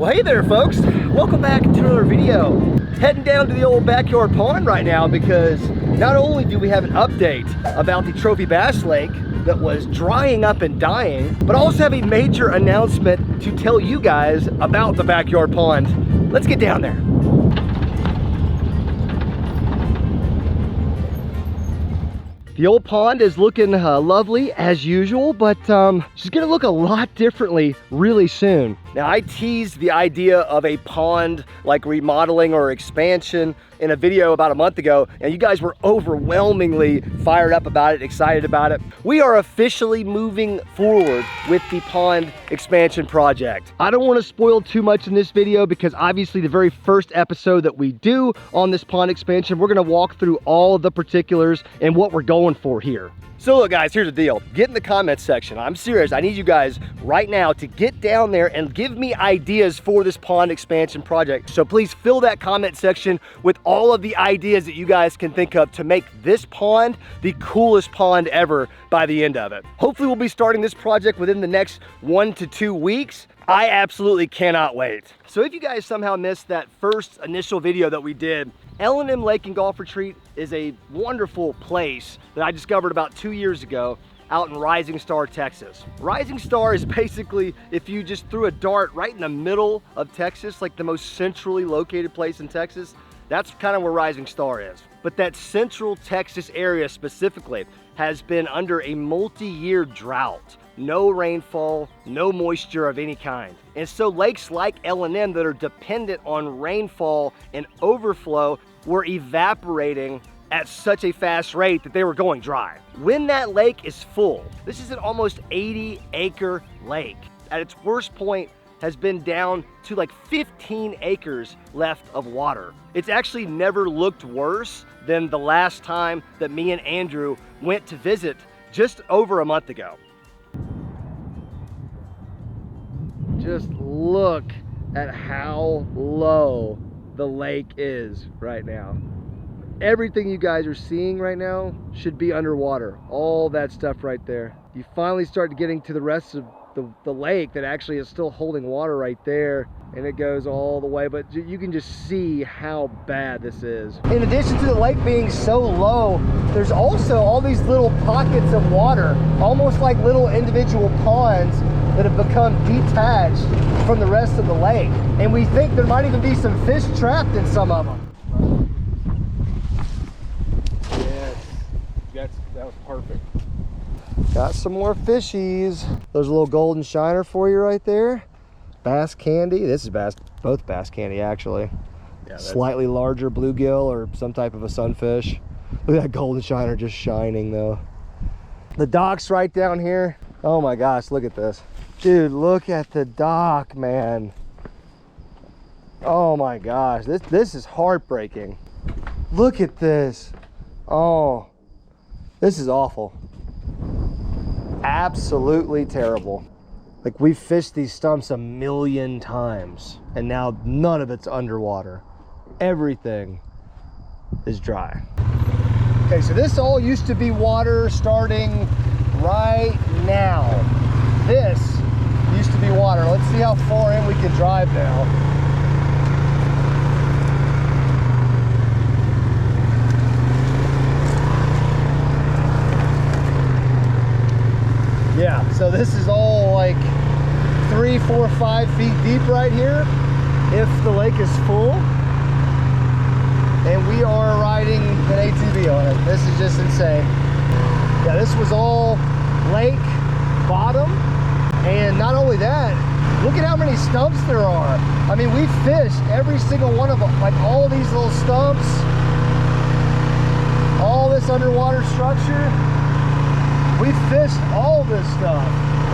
Well, hey there folks, welcome back to another video. Heading down to the old backyard pond right now because not only do we have an update about the trophy bass lake that was drying up and dying, but also have a major announcement to tell you guys about the backyard pond. Let's get down there. The old pond is looking lovely as usual, but she's gonna look a lot differently really soon. Now, I teased the idea of a pond like remodeling or expansion in a video about a month ago, and you guys were overwhelmingly fired up about it, excited about it. We are officially moving forward with the pond expansion project. I don't want to spoil too much in this video because obviously the very first episode that we do on this pond expansion, we're gonna walk through all of the particulars and what we're going for here. So look guys, here's the deal. Get in the comments section. I'm serious. I need you guys right now to get down there and give me ideas for this pond expansion project. So please fill that comment section with all of the ideas that you guys can think of to make this pond the coolest pond ever by the end of it. Hopefully we'll be starting this project within the next 1 to 2 weeks. I absolutely cannot wait. So if you guys somehow missed that first initial video that we did, L&M Lake and Golf Retreat is a wonderful place that I discovered about 2 years ago out in Rising Star, Texas. Rising Star is basically, if you just threw a dart right in the middle of Texas, like the most centrally located place in Texas, that's kind of where Rising Star is. But that central Texas area specifically has been under a multi-year drought. No rainfall, no moisture of any kind. And so lakes like L&M that are dependent on rainfall and overflow were evaporating at such a fast rate that they were going dry. When that lake is full, this is an almost 80-acre lake. At its worst point, has been down to like 15 acres left of water. It's actually never looked worse than the last time that me and Andrew went to visit just over a month ago. Just look at how low the lake is right now. Everything you guys are seeing right now should be underwater. All that stuff right there. You finally start getting to the rest of the lake that actually is still holding water right there, and it goes all the way, but you can just see how bad this is. In addition to the lake being so low, there's also all these little pockets of water, almost like little individual ponds that have become detached from the rest of the lake. And we think there might even be some fish trapped in some of them. Yes, that was perfect. Got some more fishies. There's a little golden shiner for you right there. Bass candy. This is both bass candy actually. Yeah, slightly larger bluegill or some type of a sunfish. Look at that golden shiner just shining though. The dock's right down here. Oh my gosh, look at this. Dude, look at the dock, man. Oh my gosh, this is heartbreaking. Look at this. Oh, this is awful. Absolutely terrible. Like, we've fished these stumps 1,000,000 times and now none of it's underwater. Everything is dry. Okay, so this all used to be water starting right now. This used to be water. Let's see how far in we can drive now. Yeah, so this is all like 3, 4, 5 feet deep right here if the lake is full. And we are riding an ATV on it. This is just insane. Yeah, this was all lake bottom. And not only that, look at how many stumps there are. I mean, we fished every single one of them, like all of these little stumps, all this underwater structure. We fished all this stuff.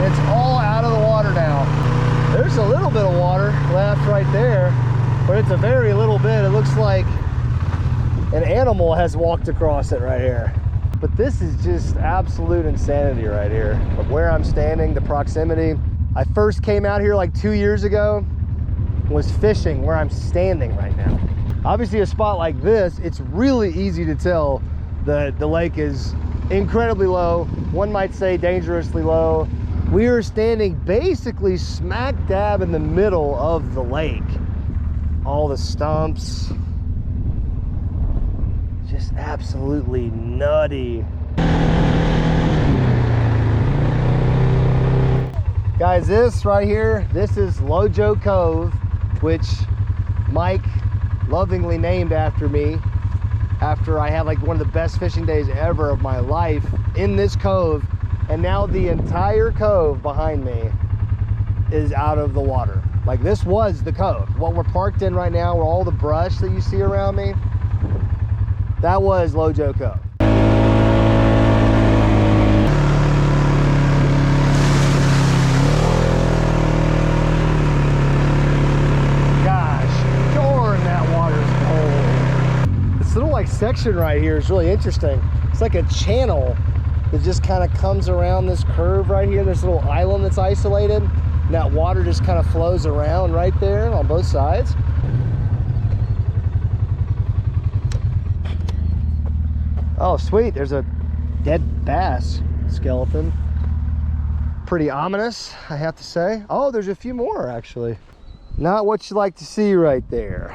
It's all out of the water now. There's a little bit of water left right there, but it's a very little bit. It looks like an animal has walked across it right here. But this is just absolute insanity right here. Of where I'm standing, the proximity. I first came out here like 2 years ago, was fishing where I'm standing right now. Obviously a spot like this, it's really easy to tell that the lake is incredibly low. One might say dangerously low. We are standing basically smack dab in the middle of the lake. All the stumps. Just absolutely nutty. Guys, this right here, this is LOJO Cove, which Mike lovingly named after me after I had like one of the best fishing days ever of my life in this cove. And now the entire cove behind me is out of the water. Like, this was the cove. What we're parked in right now, where all the brush that you see around me, that was LOJO Cove. Gosh darn, that water's cold. This little like section right here is really interesting. It's like a channel that just kind of comes around this curve right here, this little island that's isolated, and that water just kind of flows around right there on both sides. Oh sweet, there's a dead bass skeleton. Pretty ominous, I have to say. Oh, there's a few more actually. Not what you like to see right there.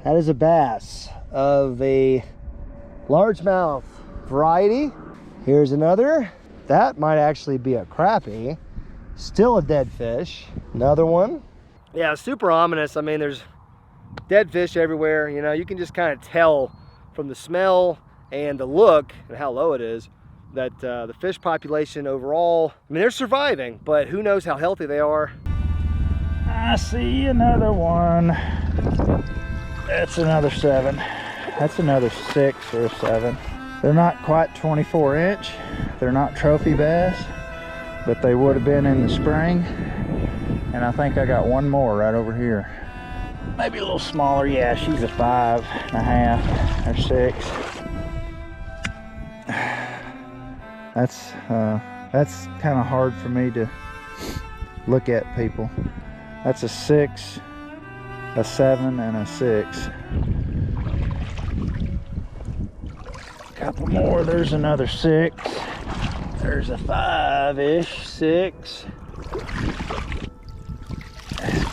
That is a bass of a largemouth variety. Here's another. That might actually be a crappie. Still a dead fish. Another one. Yeah, super ominous. I mean, there's dead fish everywhere. You know, you can just kind of tell from the smell and the look and how low it is that the fish population overall, I mean, they're surviving, but who knows how healthy they are. I see another one. That's another 7. That's another 6 or a 7. They're not quite 24-inch. They're not trophy bass, but they would have been in the spring. And I think I got one more right over here. Maybe a little smaller. Yeah, she's a 5.5 or 6. That's kind of hard for me to look at, people. That's a 6, a 7, and a 6. Couple more. There's another 6. There's a 5-ish 6.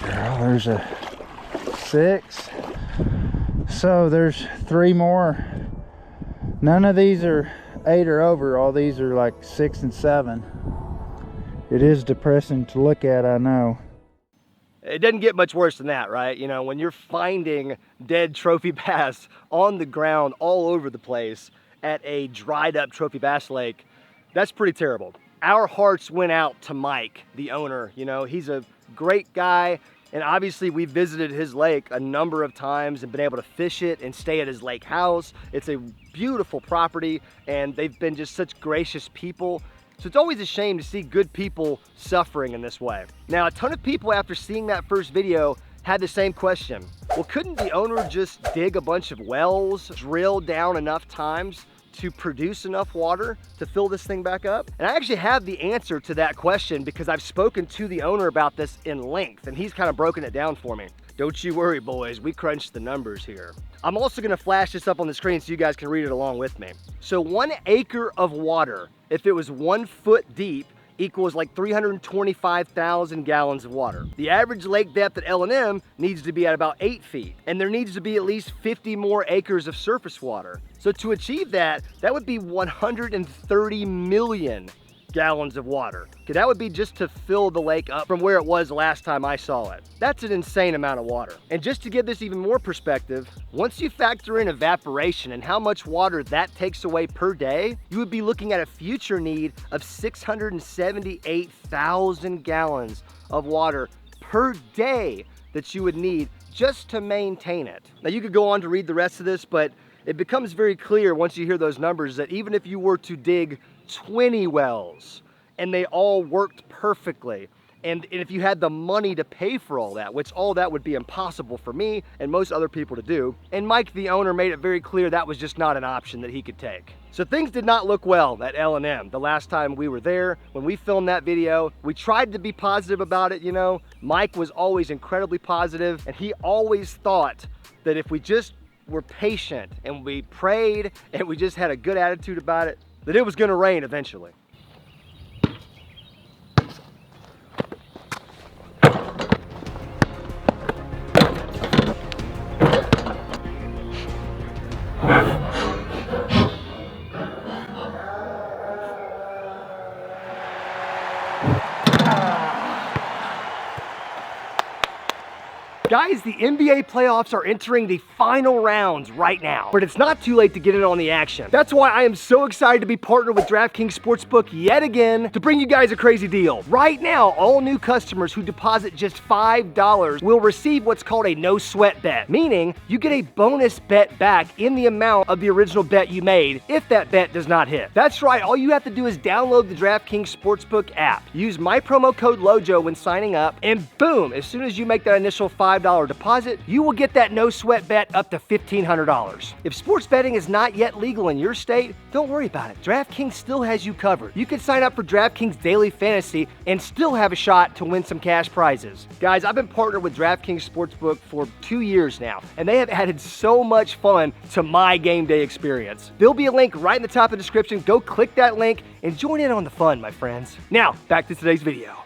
Girl, there's a 6. So there's 3 more. None of these are 8 or over. All these are like 6 and 7. It is depressing to look at, I know. It doesn't get much worse than that, right? You know, when you're finding dead trophy bass on the ground all over the place at a dried up trophy bass lake, that's pretty terrible. Our hearts went out to Mike, the owner. You know, he's a great guy, and obviously we visited his lake a number of times and been able to fish it and stay at his lake house. It's a beautiful property, and they've been just such gracious people. So it's always a shame to see good people suffering in this way. Now, a ton of people after seeing that first video had the same question. Well, couldn't the owner just dig a bunch of wells, drill down enough times to produce enough water to fill this thing back up? And I actually have the answer to that question because I've spoken to the owner about this in length, and he's kind of broken it down for me. Don't you worry, boys, we crunched the numbers here. I'm also gonna flash this up on the screen so you guys can read it along with me. So 1 acre of water, if it was 1 foot deep, equals like 325,000 gallons of water. The average lake depth at L&M needs to be at about 8 feet, and there needs to be at least 50 more acres of surface water. So to achieve that, that would be 130 million gallons of water. Okay, that would be just to fill the lake up from where it was last time I saw it. That's an insane amount of water. And just to give this even more perspective, once you factor in evaporation and how much water that takes away per day, you would be looking at a future need of 678,000 gallons of water per day that you would need just to maintain it. Now you could go on to read the rest of this, but it becomes very clear once you hear those numbers that even if you were to dig 20 wells and they all worked perfectly, and if you had the money to pay for all that, which all that would be impossible for me and most other people to do, and Mike the owner made it very clear that was just not an option that he could take. So things did not look well at L&M the last time we were there. When we filmed that video, we tried to be positive about it, you know. Mike was always incredibly positive, and he always thought that if we just were patient and we prayed and we just had a good attitude about it, that it was gonna rain eventually. Guys, the NBA playoffs are entering the final rounds right now, but it's not too late to get in on the action. That's why I am so excited to be partnered with DraftKings Sportsbook yet again to bring you guys a crazy deal. Right now, all new customers who deposit just $5 will receive what's called a no sweat bet, meaning you get a bonus bet back in the amount of the original bet you made if that bet does not hit. That's right, all you have to do is download the DraftKings Sportsbook app, use my promo code LOJO when signing up, and boom, as soon as you make that initial $5 deposit, you will get that no sweat bet up to $1,500. If sports betting is not yet legal in your state, don't worry about it. DraftKings still has you covered. You can sign up for DraftKings Daily Fantasy and still have a shot to win some cash prizes. Guys, I've been partnered with DraftKings Sportsbook for 2 years now, and they have added so much fun to my game day experience. There'll be a link right in the top of the description. Go click that link and join in on the fun, my friends. Now, back to today's video.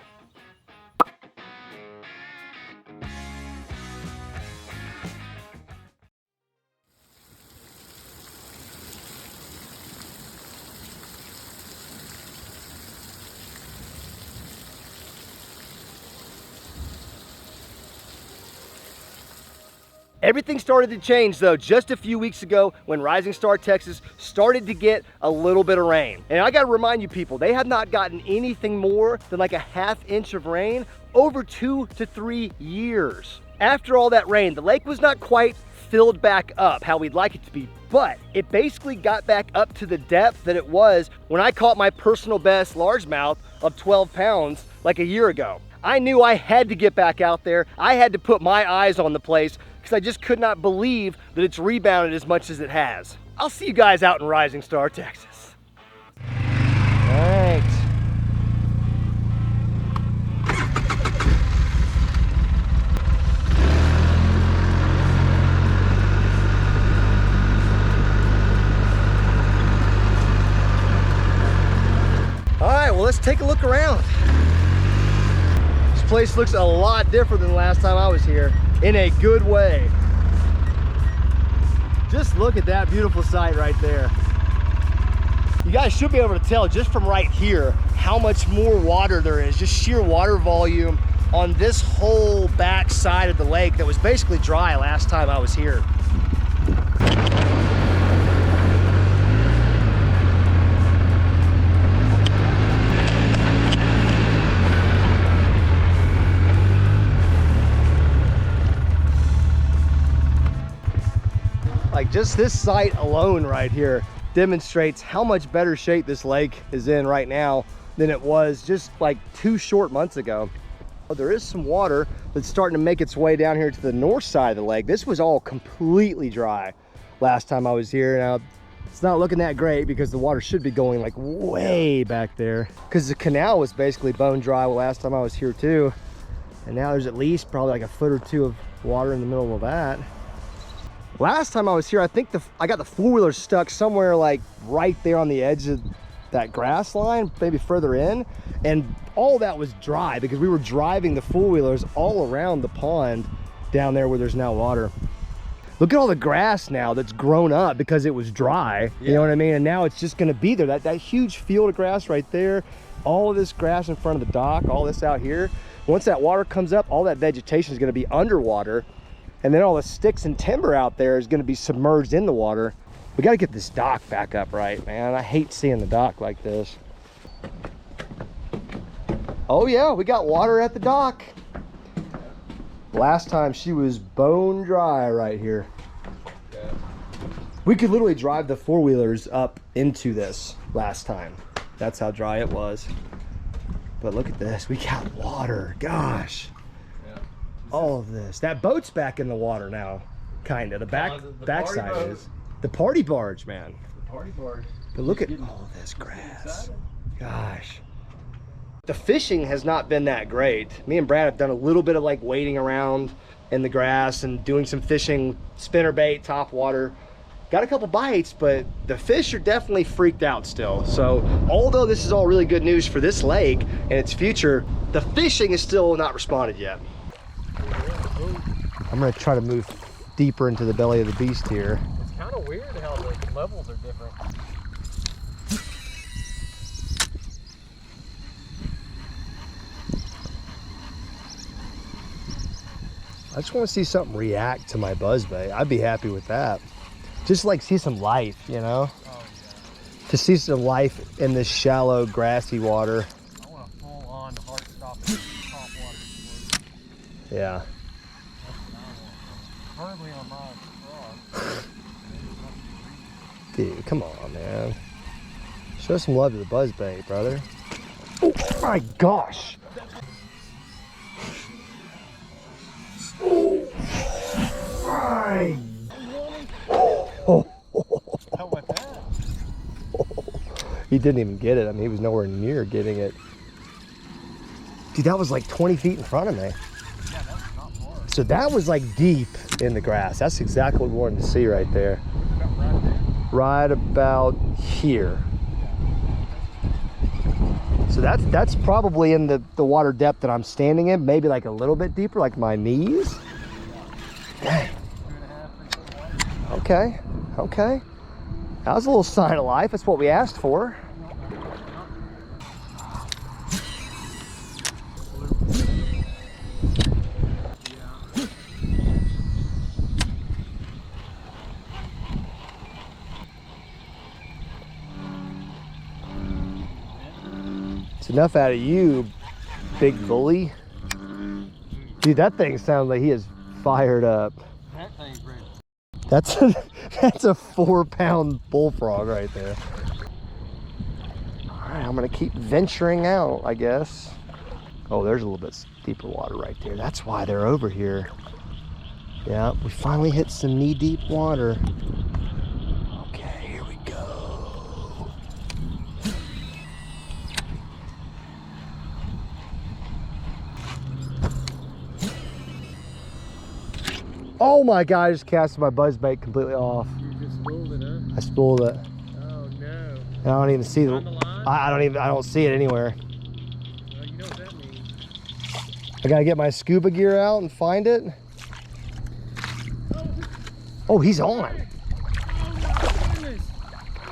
Everything started to change though just a few weeks ago when Rising Star, Texas started to get a little bit of rain. And I gotta remind you people, they have not gotten anything more than like a ½ inch of rain over 2 to 3 years. After all that rain, the lake was not quite filled back up how we'd like it to be, but it basically got back up to the depth that it was when I caught my personal best largemouth of 12 pounds like a year ago. I knew I had to get back out there. I had to put my eyes on the place because I just could not believe that it's rebounded as much as it has. I'll see you guys out in Rising Star, Texas. Thanks. All right, well, let's take a look around. This place looks a lot different than the last time I was here, in a good way. Just look at that beautiful sight right there. You guys should be able to tell just from right here how much more water there is, just sheer water volume on this whole back side of the lake that was basically dry last time I was here. Like just this site alone right here demonstrates how much better shape this lake is in right now than it was just like 2 short months ago. Oh, there is some water that's starting to make its way down here to the north side of the lake. This was all completely dry last time I was here. Now, it's not looking that great because the water should be going like way back there because the canal was basically bone dry last time I was here too. And now there's at least probably like a foot or two of water in the middle of that. Last time I was here, I think I got the four-wheeler stuck somewhere like right there on the edge of that grass line, maybe further in, and all that was dry because we were driving the four-wheelers all around the pond down there where there's now water. Look at all the grass now that's grown up because it was dry, you know what I mean? And now it's just gonna be there. That huge field of grass right there, all of this grass in front of the dock, all this out here. Once that water comes up, all that vegetation is gonna be underwater. And then all the sticks and timber out there is going to be submerged in the water. We got to get this dock back up right, man. I hate seeing the dock like this. Oh yeah, we got water at the dock. Last time she was bone dry right here. We could literally drive the four-wheelers up into this last time. That's how dry it was. But look at this, we got water, gosh. All of this. That boat's back in the water now, kind of. The backside is. The party barge, man. The party barge. But look at all of this grass. Gosh. The fishing has not been that great. Me and Brad have done a little bit of like wading around in the grass and doing some fishing, spinnerbait, top water. Got a couple bites, but the fish are definitely freaked out still. So although this is all really good news for this lake and its future, the fishing is still not responded yet. I'm gonna try to move deeper into the belly of the beast here. It's kind of weird how the levels are different. I just want to see something react to my buzzbait. I'd be happy with that. Just like see some life, you know? Oh, yeah. To see some life in this shallow, grassy water. I want a full-on heart-stopping top water sport. Yeah. That's what I want. Preferably on my rod. Dude, come on, man. Show some love to the buzzbait, brother. Oh my gosh. Oh my. Oh. How about that? He didn't even get it. I mean, he was nowhere near getting it. Dude, that was like 20 feet in front of me. Yeah, that's not far. So that was like deep in the grass. That's exactly what we wanted to see right there. About right there. Right about here. So that's probably in the water depth that I'm standing in, maybe like a little bit deeper, like my knees. Dang. 2.5, 3 foot wide. Okay, okay. That was a little sign of life. That's what we asked for. It's enough out of you, big bully. Dude, that thing sounds like he is fired up. That thing's ready. That's a 4-pound bullfrog right there. All right, I'm gonna keep venturing out, I guess. Oh, there's a little bit deeper water right there. That's why they're over here. Yeah, we finally hit some knee-deep water. Okay, here we go. Oh my God, I just casted my buzzbait completely off. You just spooled it, huh? I spooled it. Oh, no. I don't even see On the the, line? I don't see it anywhere. Well, you know what that means. I gotta get my scuba gear out and find it. Oh, he's on. Oh, my goodness.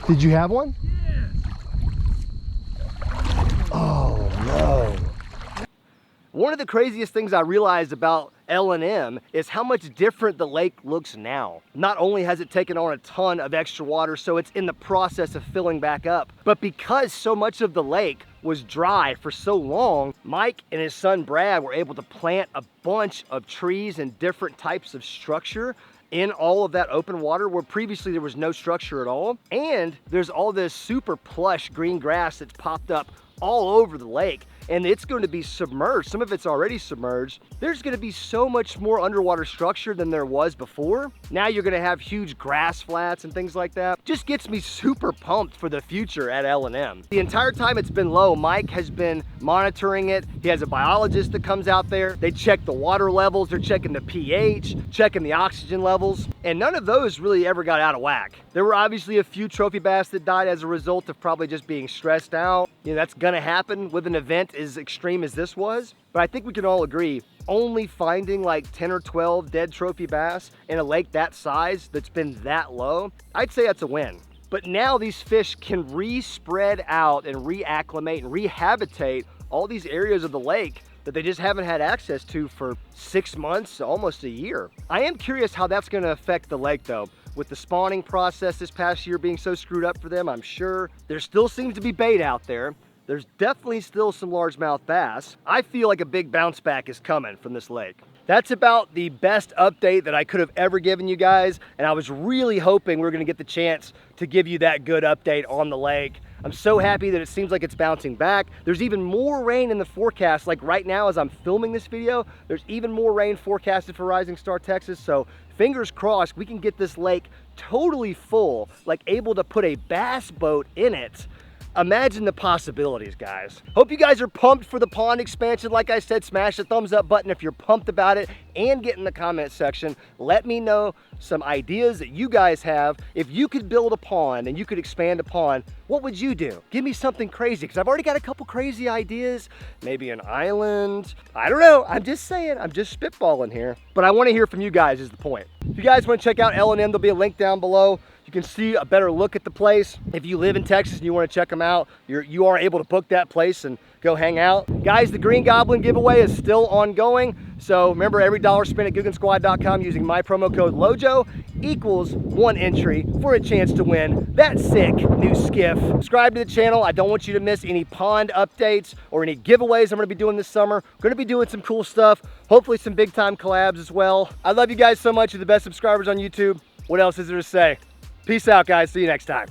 Did you have one? Yeah. Oh no. One of the craziest things I realized about L&M is how much different the lake looks now. Not only has it taken on a ton of extra water, so it's in the process of filling back up, but because so much of the lake was dry for so long, Mike and his son Brad were able to plant a bunch of trees and different types of structure in all of that open water where previously there was no structure at all. And there's all this super plush green grass that's popped up all over the lake, and it's going to be submerged. Some of it's already submerged. There's going to be so much more underwater structure than there was before. Now you're going to have huge grass flats and things like that. Just gets me super pumped for the future at L&M. The entire time it's been low, Mike has been monitoring it. He has a biologist that comes out there. They check the water levels, they're checking the pH, checking the oxygen levels, and none of those really ever got out of whack. There were obviously a few trophy bass that died as a result of probably just being stressed out. You know, that's gonna happen with an event as extreme as this was. But I think we can all agree, only finding like 10 or 12 dead trophy bass in a lake that size that's been that low, I'd say that's a win. But now these fish can re-spread out and reacclimate and rehabitate all these areas of the lake that they just haven't had access to for 6 months, almost a year. I am curious how that's gonna affect the lake though. With the spawning process this past year being so screwed up for them, I'm sure there still seems to be bait out there. There's definitely still some largemouth bass. I feel like a big bounce back is coming from this lake. That's about the best update that I could have ever given you guys, and I was really hoping we were gonna get the chance to give you that good update on the lake. I'm so happy that it seems like it's bouncing back. There's even more rain in the forecast. Like right now as I'm filming this video, there's even more rain forecasted for Rising Star, Texas. So fingers crossed we can get this lake totally full, like able to put a bass boat in it. Imagine the possibilities, guys. Hope you guys are pumped for the pond expansion. Like I said, smash the thumbs up button if you're pumped about it, and get in the comment section. Let me know some ideas that you guys have. If you could build a pond and you could expand a pond, what would you do? Give me something crazy, because I've already got a couple crazy ideas. Maybe an island. I don't know. I'm just saying. I'm just spitballing here. But I want to hear from you guys is the point. If you guys want to check out L&M, there'll be a link down below. You can see a better look at the place. If you live in Texas and you want to check them out, you are able to book that place and go hang out. Guys, the Green Goblin giveaway is still ongoing. So remember, every dollar spent at googensquad.com using my promo code LOJO equals 1 entry for a chance to win that sick new skiff. Subscribe to the channel. I don't want you to miss any pond updates or any giveaways I'm going to be doing this summer. Going to be doing some cool stuff, hopefully some big time collabs as well. I love you guys so much. You're the best subscribers on YouTube. What else is there to say? Peace out, guys. See you next time.